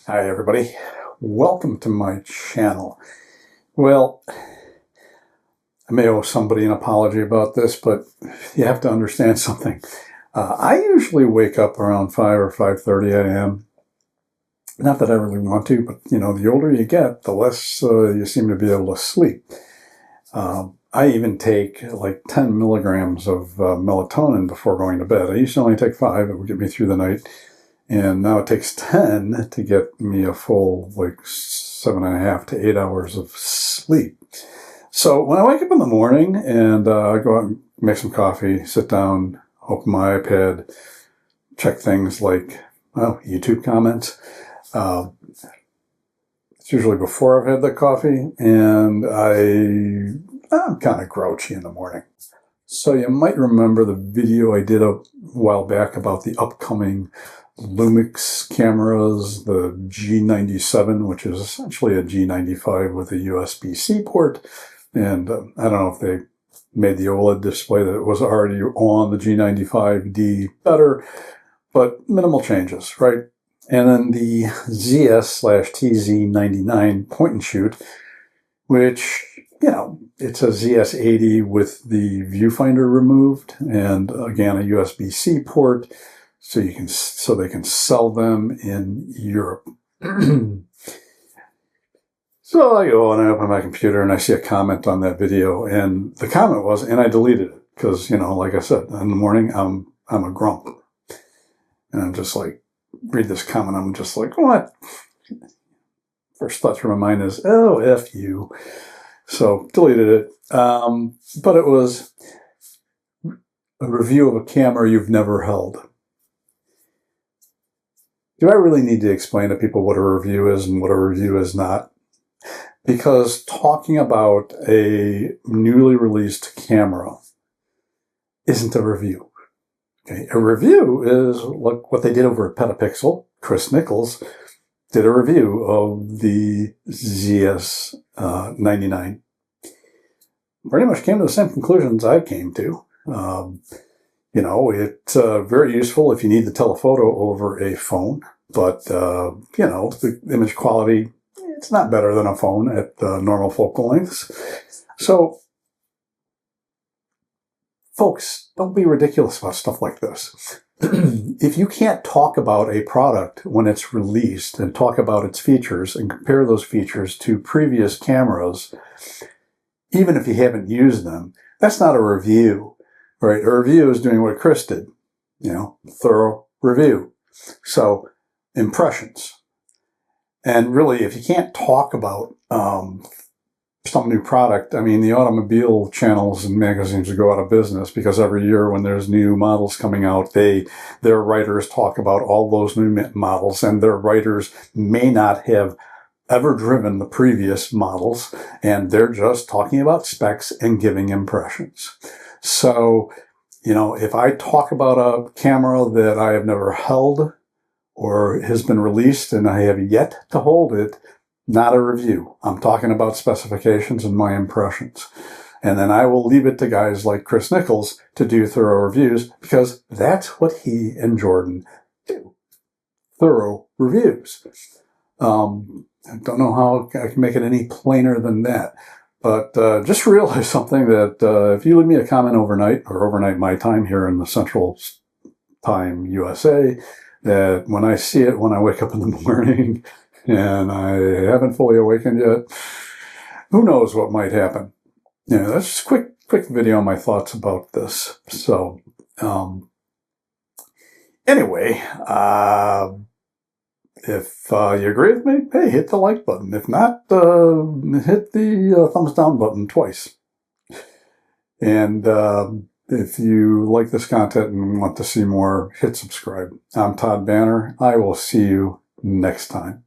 Hi everybody, welcome to my channel. Well, I may owe somebody an apology about this, but you have to understand something. I usually wake up around 5 or 5:30 a.m. Not that I really want to, but the older you get, the less you seem to be able to sleep. I even take like 10 milligrams of melatonin before going to bed. I used to only take 5, it would get me through the night. And now it takes 10 to get me a full, 7.5 to 8 hours of sleep. So when I wake up in the morning and I go out and make some coffee, sit down, open my iPad, check things like, YouTube comments. It's usually before I've had the coffee, and I'm kind of grouchy in the morning. So you might remember the video I did a while back about the upcoming Lumix cameras, the G97, which is essentially a G95 with a USB-C port. And I don't know if they made the OLED display that was already on the G95D better, but minimal changes, right? And then the ZS/TZ99 point and shoot, which, it's a ZS80 with the viewfinder removed, and again, a USB-C port, so they can sell them in Europe. So I go and I open my computer and I see a comment on that video, and the comment was, and I deleted it because, like I said, in the morning I'm a grump, and I'm just like, read this comment, I'm just like, what? First thought through my mind is, oh, F you. So deleted it. But it was a review of a camera you've never held. Do I really need to explain to people what a review is and what a review is not? Because talking about a newly released camera isn't a review. Okay, a review is like what they did over at Petapixel. Chris Nichols did a review of the ZS99. Pretty much came to the same conclusions I came to. It's very useful if you need to tell a photo over a phone, but, the image quality, it's not better than a phone at normal focal lengths. So, folks, don't be ridiculous about stuff like this. If you can't talk about a product when it's released and talk about its features and compare those features to previous cameras, even if you haven't used them, that's not a review, right? A review is doing what Chris did, thorough review. So, impressions. And really, if you can't talk about some new product, the automobile channels and magazines will go out of business because every year when there's new models coming out, their writers talk about all those new models, and their writers may not have ever driven the previous models, and they're just talking about specs and giving impressions. So, if I talk about a camera that I have never held or has been released and I have yet to hold it, not a review. I'm talking about specifications and my impressions. And then I will leave it to guys like Chris Nichols to do thorough reviews, because that's what he and Jordan do. Thorough reviews. I don't know how I can make it any plainer than that. But just realize something, that if you leave me a comment overnight, or overnight my time here in the Central Time USA, that when I see it when I wake up in the morning and I haven't fully awakened yet, who knows what might happen. That's just a quick video on my thoughts about this. So, anyway, if you agree with me, hey, hit the like button. If not, hit the thumbs down button twice. And if you like this content and want to see more, hit subscribe. I'm Todd Banner. I will see you next time.